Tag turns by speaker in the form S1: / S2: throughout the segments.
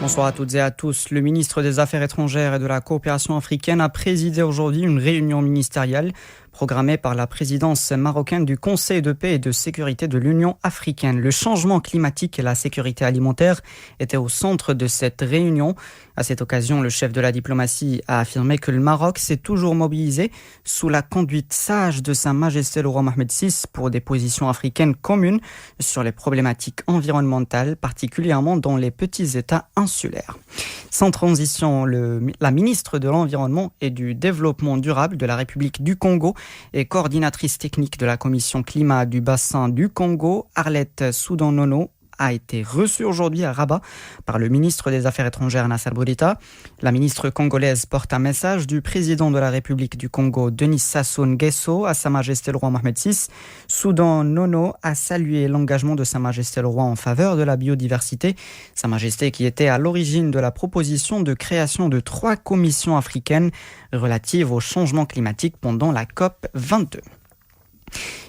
S1: Bonsoir à toutes et à tous. Le ministre des Affaires étrangères et de la coopération africaine a présidé aujourd'hui une réunion ministérielle programmée par la présidence marocaine du Conseil de paix et de sécurité de l'Union africaine. Le changement climatique et la sécurité alimentaire étaient au centre de cette réunion. À cette occasion, le chef de la diplomatie a affirmé que le Maroc s'est toujours mobilisé sous la conduite sage de Sa Majesté le roi Mohamed VI pour des positions africaines communes sur les problématiques environnementales, particulièrement dans les petits États insulaires. Sans transition, la ministre de l'Environnement et du Développement durable de la République du Congo et coordinatrice technique de la commission climat du bassin du Congo, Arlette Soudan-Nono, a été reçue aujourd'hui à Rabat par le ministre des Affaires étrangères Nassar Bourita. La ministre congolaise porte un message du président de la République du Congo, Denis Sassou Nguesso, à Sa Majesté le roi Mohamed VI. Soudan-Nono a salué l'engagement de Sa Majesté le roi en faveur de la biodiversité. Sa Majesté qui était à l'origine de la proposition de création de 3 commissions africaines relatives au changement climatique pendant la COP 22.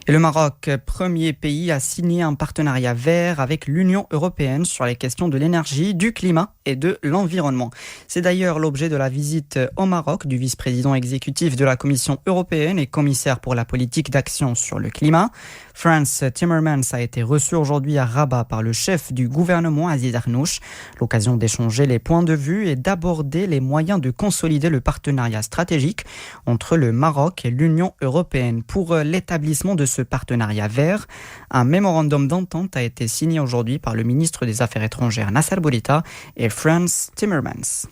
S1: Et le Maroc, premier pays à signer un partenariat vert avec l'Union européenne sur les questions de l'énergie, du climat et de l'environnement. C'est d'ailleurs l'objet de la visite au Maroc du vice-président exécutif de la Commission européenne et commissaire pour la politique d'action sur le climat. Frans Timmermans a été reçu aujourd'hui à Rabat par le chef du gouvernement Aziz Arnouch. L'occasion d'échanger les points de vue et d'aborder les moyens de consolider le partenariat stratégique entre le Maroc et l'Union européenne. Pour l'établissement de ce partenariat vert, un mémorandum d'entente a été signé aujourd'hui par le ministre des Affaires étrangères Nassar Bourita et Frans Timmermans.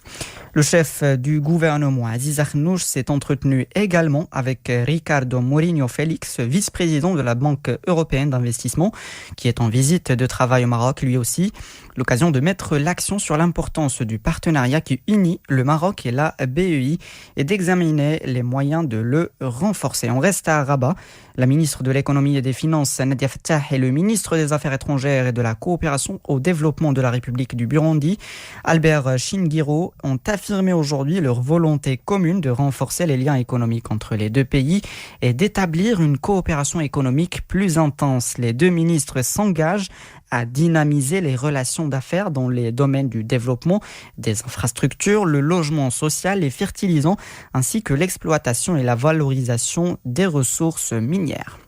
S1: Le chef du gouvernement Aziz Arnouch s'est entretenu également avec Ricardo Mourinho Félix, vice-président de la Banque européenne d'investissement, qui est en visite de travail au Maroc lui aussi. L'occasion de mettre l'accent sur l'importance du partenariat qui unit le Maroc et la BEI et d'examiner les moyens de le renforcer. On reste à Rabat. La ministre de l'économie et des finances, Nadia Fattah, et le ministre des Affaires étrangères et de la coopération au développement de la République du Burundi, Albert Shingiro, ont affirmé aujourd'hui leur volonté commune de renforcer les liens économiques entre les deux pays et d'établir une coopération économique plus intense. Les deux ministres s'engagent à dynamiser les relations d'affaires dans les domaines du développement, des infrastructures, le logement social, les fertilisants, ainsi que l'exploitation et la valorisation des ressources minières.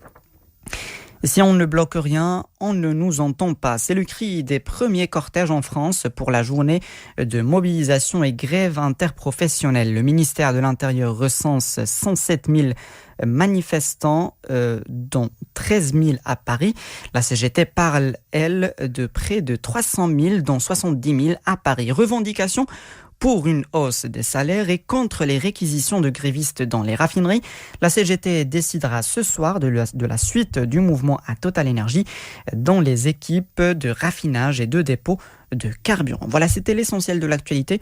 S1: Si on ne bloque rien, on ne nous entend pas. C'est le cri des premiers cortèges en France pour la journée de mobilisation et grève interprofessionnelle. Le ministère de l'Intérieur recense 107 000 manifestants, dont 13 000 à Paris. La CGT parle, elle, de près de 300 000, dont 70 000 à Paris. Revendication pour une hausse des salaires et contre les réquisitions de grévistes dans les raffineries. La CGT décidera ce soir de la suite du mouvement à Total Energy dans les équipes de raffinage et de dépôt de carburant. Voilà, c'était l'essentiel de l'actualité.